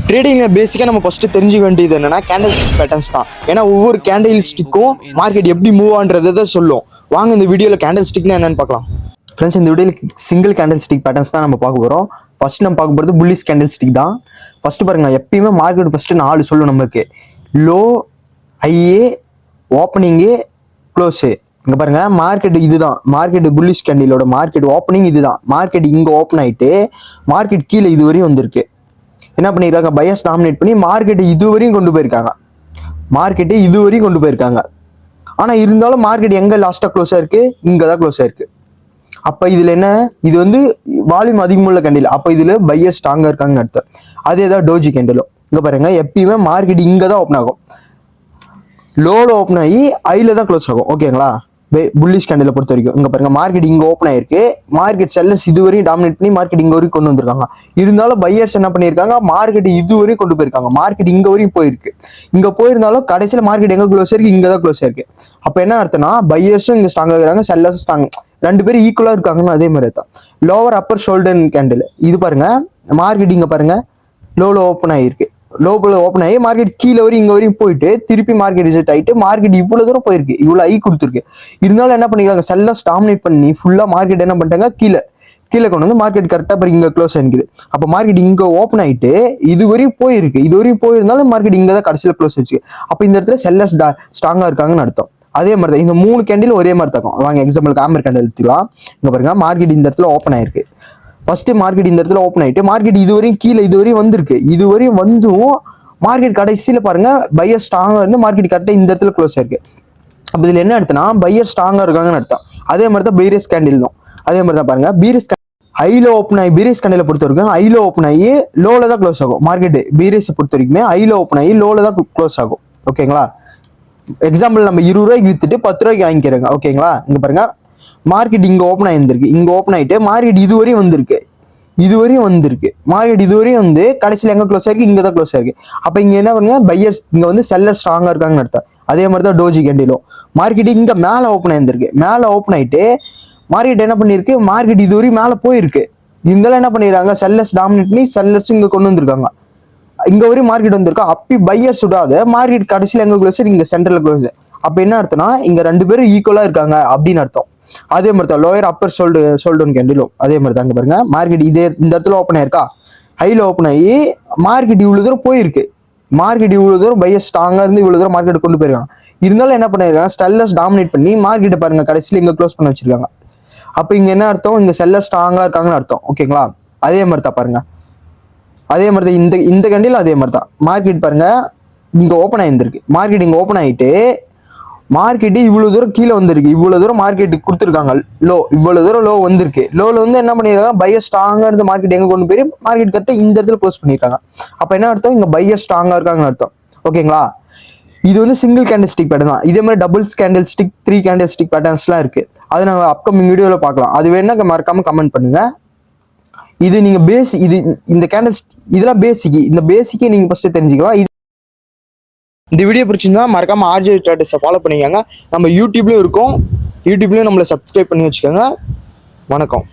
ட்ரேடிங்கில் பேசிக்காக நம்ம ஃபஸ்ட்டு தெரிஞ்சுக்க வேண்டியது என்னன்னா கேண்டில் ஸ்டிக் பேட்டர்ன்ஸ் தான். ஏன்னா ஒவ்வொரு கேண்டில் ஸ்டிக்கும் மார்க்கெட் எப்படி மூவ் ஆன்றதை தான் சொல்லும். வாங்க இந்த வீடியோவில் கேண்டில் ஸ்டிக்னா என்னன்னு பார்க்கலாம். ஃப்ரெண்ட்ஸ், இந்த வீடியோவில் சிங்கிள் கேண்டில் ஸ்டிக் பேட்டர்ன்ஸ் தான் நம்ம பார்க்க போகிறோம். ஃபர்ஸ்ட் நம்ம பார்க்க போகிறது புல்லிஷ் கேண்டில் ஸ்டிக் தான். ஃபர்ஸ்ட் பாருங்க, எப்பயுமே மார்க்கெட் ஃபஸ்ட்டு 4 சொல்லும் நமக்கு. Low, high, opening, close. இங்கே பாருங்க, மார்க்கெட் இதுதான். மார்க்கெட் புல்லிஷ் கேண்டிலோட மார்க்கெட் ஓப்பனிங் இதுதான். மார்க்கெட் இங்கே ஓப்பன் ஆகிட்டு மார்க்கெட் கீழே இது வரையும் வந்திருக்கு. என்ன பண்ணிருக்காங்க, பையர்ஸ் டாமினேட் பண்ணி மார்க்கெட்டை இதுவரையும் கொண்டு போயிருக்காங்க. ஆனால் இருந்தாலும் மார்க்கெட் எங்கே லாஸ்ட்டாக க்ளோஸ் ஆயிருக்கு, இங்கே தான் க்ளோஸ் ஆயிருக்கு. அப்போ இதில் என்ன, இது வந்து வால்யூம் அதிகமுள்ள கேண்டில். அப்போ இதில் பையர்ஸ் ஸ்ட்ராங்காக இருக்காங்கன்னு அர்த்தம். அதே தான் டோஜி கேண்டிலும். இங்கே பாருங்க, எப்பயுமே மார்க்கெட் இங்கே தான் ஓப்பன் ஆகும். லோவில் ஓப்பன் ஆகி ஐயில் தான் க்ளோஸ் ஆகும். ஓகேங்களா, புல்லிஷ் கேண்டில் பொறுத்த வரைக்கும். இங்கே பாருங்க, மார்க்கெட் இங்கே ஓப்பன் ஆயிருக்கு. மார்க்கெட் செல்லர்ஸ் இதுவரையும் டாமினேட் பண்ணி மார்க்கெட் இங்கே வரையும் கொண்டு வந்திருக்காங்க. இருந்தாலும் பையர்ஸ் என்ன பண்ணியிருக்காங்க, மார்க்கெட் இதுவரையும் கொண்டு போயிருக்காங்க. மார்க்கெட் இங்கே வரையும் போயிருக்கு. இங்கே போயிருந்தாலும் கடைசியில் மார்க்கெட் எங்கே க்ளோஸ் ஆயிருக்கு, இங்கே தான் க்ளோஸ் ஆயிருக்கு. அப்போ என்ன அர்த்தம்னா, பையர்ஸும் இங்கே ஸ்ட்ராங்காக இருக்கிறாங்க, செல்லர்ஸும் ஸ்ட்ராங், 2 பேரும் ஈக்குவலாக இருக்காங்கன்னு அதே மாதிரி தான். லோவர் அப்பர் ஷோல்டர் கேண்டில் இது பாருங்க, மார்க்கெட் இங்கே பாருங்க லோவில் ஓப்பன் ஆகிருக்கு. லோவில் ஓப்பன் ஆகி மார்க்கெட் கீழே வரையும் இங்கே வரையும் போயிட்டு திருப்பி மார்க்கெட் ரிஜெக்ட் ஆகிட்டு மார்க்கெட் இவ்வளோ தூரம் போயிருக்கு, இவ்வளோ ஐ கொடுத்துருக்கு. இருந்தாலும் என்ன பண்ணிக்கிறாங்க, செல்லர்ஸ் டாமினேட் பண்ணி ஃபுல்லாக மார்க்கெட் என்ன பண்ணிட்டாங்க, கீழே கொண்டு வந்து மார்க்கெட் கரெக்டாக இங்கே க்ளோஸ் ஆகிக்குது. அப்போ மார்க்கெட் இங்கே ஓப்பன் ஆகிட்டு இது வரையும் போயிருக்கு. இது வரையும் போயிருந்தாலும் மார்க்கெட் இங்கே தான் கடைசியில் க்ளோஸ் வச்சு. அப்போ இந்த இடத்துல செல்லர்ஸ் ஸ்ட்ராங்காக இருக்காங்கன்னு அர்த்தம். அதே மாதிரி தான் இந்த 3 கேண்டில் ஒரே மாதிரி தாக்கும். வாங்க எக்ஸாம்பிளுக்கு ஆம்பர் கேண்டில் எடுத்துக்கலாம். இங்கே பாருங்க, மார்க்கெட் இந்த இடத்துல ஓப்பன் ஆயிருக்கு. ஃபர்ஸ்ட் மார்க்கெட் இந்த இடத்துல ஓப்பன் ஆகிட்டு மார்க்கெட் இதுவரையும் கீழே இதுவரையும் வந்திருக்கு. இதுவரையும் வந்தும் மார்க்கெட் கடைசியில் பாருங்க பையர் ஸ்ட்ராங்காக இருந்து மார்க்கெட் கரெக்டாக இந்த இடத்துல க்ளோஸ் ஆயிருக்கு. அப்போ இதில் என்ன அர்த்தம்னா, பையர் ஸ்ட்ராங்காக இருக்காங்கன்னு அர்த்தம். அதே மாதிரி தான் பீரியஸ் கேண்டில் தான். அதே மாதிரி தான் பாருங்க, பீரியஸ் ஹைல ஓப்பன் ஆகி பீரியஸ் கேண்டில் பொறுத்த வரைக்கும் ஹைல ஓப்பன் ஆகி லோவில் தான் க்ளோஸ் ஆகும். மார்க்கெட் பீரியஸை பொறுத்த வரைக்குமே ஹைல ஓப்பன் ஆகி லோவில் தான் க்ளோஸ் ஆகும். ஓகேங்களா, எக்ஸாம்பிள் நம்ம 20 ரூபாய்க்கு வித்துட்டு 10 ரூபாய்க்கு வாங்கிக்கிறோங்க. ஓகேங்களா, இங்கே பாருங்க, மார்க்கெட் இங்கே ஓப்பன் ஆகிருந்திருக்கு. இங்கே ஓப்பன் ஆகிட்டு மார்க்கெட் இதுவரையும் வந்திருக்கு. மார்க்கெட் இதுவரையும் வந்து கடைசியில் எங்கே க்ளோஸ் ஆயிருக்கு, இங்கே தான் க்ளோஸ் ஆயிருக்கு. அப்போ இங்கே என்ன பண்ணுங்க, பையர்ஸ் இங்கே வந்து செல்லர் ஸ்ட்ராங்காக இருக்காங்கன்னு அர்த்தம். அதே மாதிரி தான் டோஜி கேண்டிலும் மார்க்கெட் இங்கே மேலே ஓப்பன் ஆயிருந்திருக்கு. மேலே ஓப்பன் ஆகிட்டு மார்க்கெட் என்ன பண்ணியிருக்கு, மார்க்கெட் இதுவரையும் மேலே போயிருக்கு. இருந்தாலும் என்ன பண்ணிடுறாங்க, செல்லர்ஸ் டாமினேட் பண்ணி செல்லர்ஸ் இங்கே கொண்டு வந்திருக்காங்க. இங்க வரையும் மார்க்கெட் வந்திருக்கா. அப்படி பையர் சுடாத மார்க்கெட் கடைசியில் எங்க க்ளோஸ், இங்க சென்டர்ல க்ளோஸ். அப்ப என்ன அர்த்தம்னா, இங்க 2 பேரும் ஈக்குவலா இருக்காங்க அப்படின்னு அர்த்தம். அதே மாதிரி தான் லோயர் அப்பர் ஷோல்டர் கேண்டிலும் அதே மாதிரி தான். இங்க பாருங்க, மார்க்கெட் இந்த இடத்துல ஓப்பன் ஆயிருக்கா, ஹைல ஓப்பன் ஆகி மார்க்கெட் இவ்வளவு தூரம் போயிருக்கு. மார்க்கெட் இவ்வளவு தூரம் பையர் ஸ்ட்ராங்கா இருந்து இவ்வளவு தூரம் மார்க்கெட் கொண்டு போயிருக்காங்க. இருந்தாலும் என்ன பண்ணிருக்காங்க, செல்லர்ஸ் டாமினேட் பண்ணி மார்க்கெட்டை பாருங்க கடைசியில் இங்க க்ளோஸ் பண்ணி வச்சிருக்காங்க. அப்ப இங்க என்ன அர்த்தம், இங்க செல்லர் ஸ்ட்ராங்கா இருக்காங்கன்னு அர்த்தம். ஓகேங்களா, அதே மாதிரி தான் பாருங்க. அதே மாதிரி தான் இந்த கேண்டில் அதே மாதிரி தான். மார்க்கெட் பாருங்க இங்கே ஓப்பன் ஆகிருந்திருக்கு. மார்க்கெட் இங்கே ஓப்பன் ஆகிட்டு மார்க்கெட்டு இவ்வளோ தூரம் கீழே வந்திருக்கு. இவ்வளோ தூரம் மார்க்கெட்டு கொடுத்துருக்காங்க லோ, இவ்வளோ தூரம் லோ வந்திருக்கு. லோவில் வந்து என்ன பண்ணியிருக்காங்க, பையர் ஸ்ட்ராங்காக இருந்து மார்க்கெட் எங்கே கொண்டு போய் மார்க்கெட் கரெக்டாக இந்த இடத்துல க்ளோஸ் பண்ணியிருக்காங்க. அப்போ என்ன அர்த்தம், இங்கே பையர் ஸ்ட்ராங்காக இருக்காங்கன்னு அர்த்தம். ஓகேங்களா, இது வந்து சிங்கிள் கேண்டில் ஸ்டிக் பேட்டர்ன் தான். இதே மாதிரி doubles candle stick, 3 candle stick பேட்டர்ன்ஸ்லாம் இருக்குது. அது நாங்கள் அப்கமிங் வீடியோவில் பார்க்கலாம். அது வேணா மறக்காமல் கமெண்ட் பண்ணுங்கள். இது நீங்க இந்த கேண்டில்ஸ் இதெல்லாம் பேசிக். இந்த பேசிக்கை நீங்க ஃபர்ஸ்ட் தெரிஞ்சுக்கலாம். இந்த வீடியோ பிடிச்சிருந்தா மறக்காம ஆர்ஜே ட்ரேடர்ஸை ஃபாலோ பண்ணிக்கோங்க. நம்ம யூடியூப்லயும் இருக்கோம். யூடியூப்லயும் நம்மளை சப்ஸ்கிரைப் பண்ணி வச்சுக்கோங்க. வணக்கம்.